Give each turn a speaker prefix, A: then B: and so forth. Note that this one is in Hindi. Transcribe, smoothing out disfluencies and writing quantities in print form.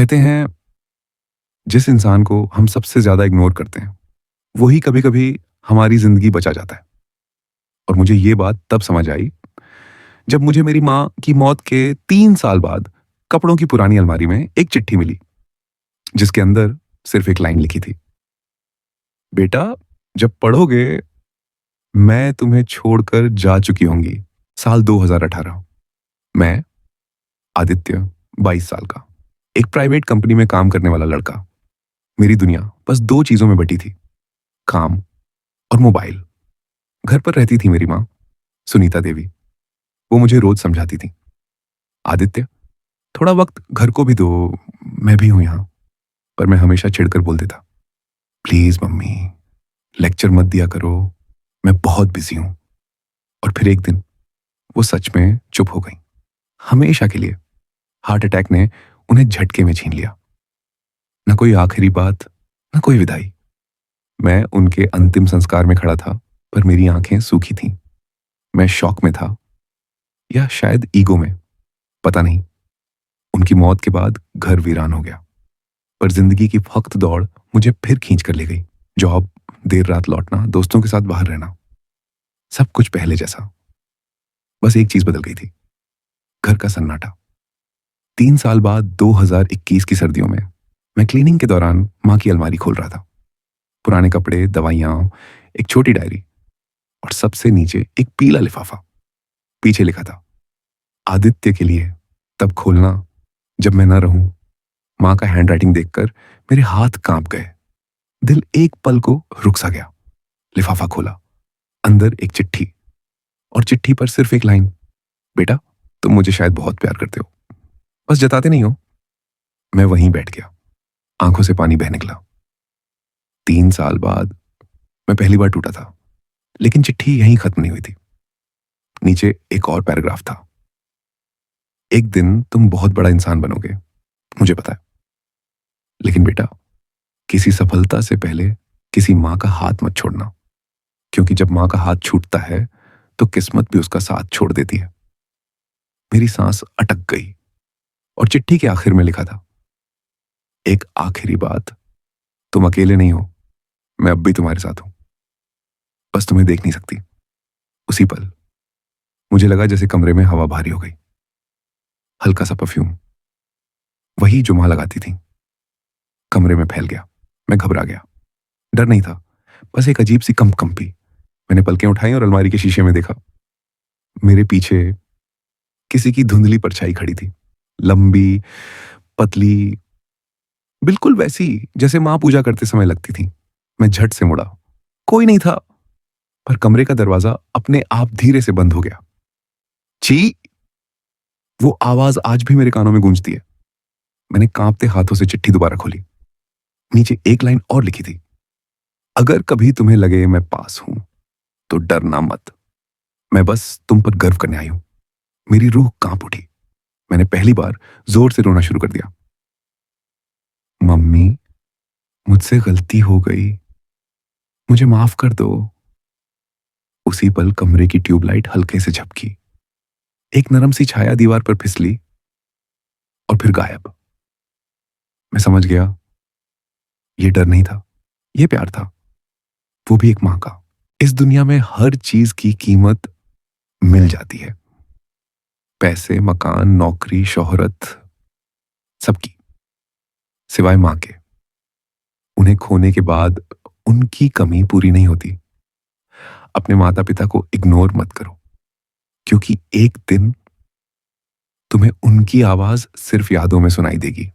A: कहते हैं जिस इंसान को हम सबसे ज्यादा इग्नोर करते हैं वही कभी कभी हमारी जिंदगी बचा जाता है। और मुझे ये बात तब समझ आई जब मुझे मेरी माँ की मौत के 3 साल बाद कपड़ों की पुरानी अलमारी में एक चिट्ठी मिली जिसके अंदर सिर्फ एक लाइन लिखी थी। बेटा, जब पढ़ोगे मैं तुम्हें छोड़कर जा चुकी होंगी। साल 2018। मैं आदित्य, 22 साल का, एक प्राइवेट कंपनी में काम करने वाला लड़का। मेरी दुनिया बस दो चीजों में बटी थी, काम और मोबाइल। घर पर रहती थी मेरी माँ, सुनीता देवी। वो मुझे रोज समझाती थी, आदित्य थोड़ा वक्त घर को भी दो, मैं भी हूं यहाँ। पर मैं हमेशा चिढ़कर बोल देता, प्लीज मम्मी, लेक्चर मत दिया करो, मैं बहुत बिजी हूं। और फिर एक दिन वो सच में चुप हो गई, हमेशा के लिए। हार्ट अटैक ने उन्हें झटके में छीन लिया। न कोई आखिरी बात, न कोई विदाई। मैं उनके अंतिम संस्कार में खड़ा था, पर मेरी आंखें सूखी थीं। मैं शॉक में था, या शायद ईगो में, पता नहीं। उनकी मौत के बाद घर वीरान हो गया, पर जिंदगी की फक्त दौड़ मुझे फिर खींच कर ले गई। जॉब, देर रात लौटना, दोस्तों के साथ बाहर रहना, सब कुछ पहले जैसा। बस एक चीज बदल गई थी, घर का सन्नाटा। 3 साल बाद 2021 की सर्दियों में मैं क्लीनिंग के दौरान माँ की अलमारी खोल रहा था। पुराने कपड़े, दवाइयां, एक छोटी डायरी और सबसे नीचे एक पीला लिफाफा। पीछे लिखा था, आदित्य के लिए, तब खोलना जब मैं न रहूं। माँ का हैंडराइटिंग देखकर मेरे हाथ कांप गए। दिल एक पल को रुक सा गया। लिफाफा खोला, अंदर एक चिट्ठी, और चिट्ठी पर सिर्फ एक लाइन, बेटा तुम मुझे शायद बहुत प्यार करते हो, बस जताते नहीं हो। मैं वहीं बैठ गया, आंखों से पानी बह निकला। 3 साल बाद मैं पहली बार टूटा था, लेकिन चिट्ठी यहीं खत्म नहीं हुई थी। नीचे एक और पैराग्राफ था, एक दिन तुम बहुत बड़ा इंसान बनोगे, मुझे पता है। लेकिन बेटा, किसी सफलता से पहले किसी माँ का हाथ मत छोड़ना, क्योंकि जब माँ का हाथ छूटता है तो किस्मत भी उसका साथ छोड़ देती है। मेरी सांस अटक गई, और चिट्ठी के आखिर में लिखा था, एक आखिरी बात, तुम अकेले नहीं हो, मैं अब भी तुम्हारे साथ हूं, बस तुम्हें देख नहीं सकती। उसी पल मुझे लगा जैसे कमरे में हवा भारी हो गई। हल्का सा परफ्यूम, वही जो माँ लगाती थी, कमरे में फैल गया। मैं घबरा गया। डर नहीं था, बस एक अजीब सी कंपी। मैंने पलकें उठाई और अलमारी के शीशे में देखा। मेरे पीछे किसी की धुंधली परछाई खड़ी थी, लंबी, पतली, बिल्कुल वैसी जैसे माँ पूजा करते समय लगती थी। मैं झट से मुड़ा, कोई नहीं था, पर कमरे का दरवाजा अपने आप धीरे से बंद हो गया। छी! वो आवाज आज भी मेरे कानों में गूंजती है। मैंने कांपते हाथों से चिट्ठी दोबारा खोली। नीचे एक लाइन और लिखी थी, अगर कभी तुम्हें लगे मैं पास हूं तो डरना मत, मैं बस तुम पर गर्व करने आई हूं। मेरी रूह कांप उठी। मैंने पहली बार जोर से रोना शुरू कर दिया। मम्मी, मुझसे गलती हो गई, मुझे माफ कर दो। उसी पल कमरे की ट्यूबलाइट हल्के से झपकी। एक नरम सी छाया दीवार पर फिसली और फिर गायब। मैं समझ गया, ये डर नहीं था, ये प्यार था, वो भी एक मां का। इस दुनिया में हर चीज की कीमत मिल जाती है, पैसे, मकान, नौकरी, शोहरत, सबकी, सिवाय मां के। उन्हें खोने के बाद उनकी कमी पूरी नहीं होती। अपने माता पिता को इग्नोर मत करो, क्योंकि एक दिन तुम्हें उनकी आवाज सिर्फ यादों में सुनाई देगी।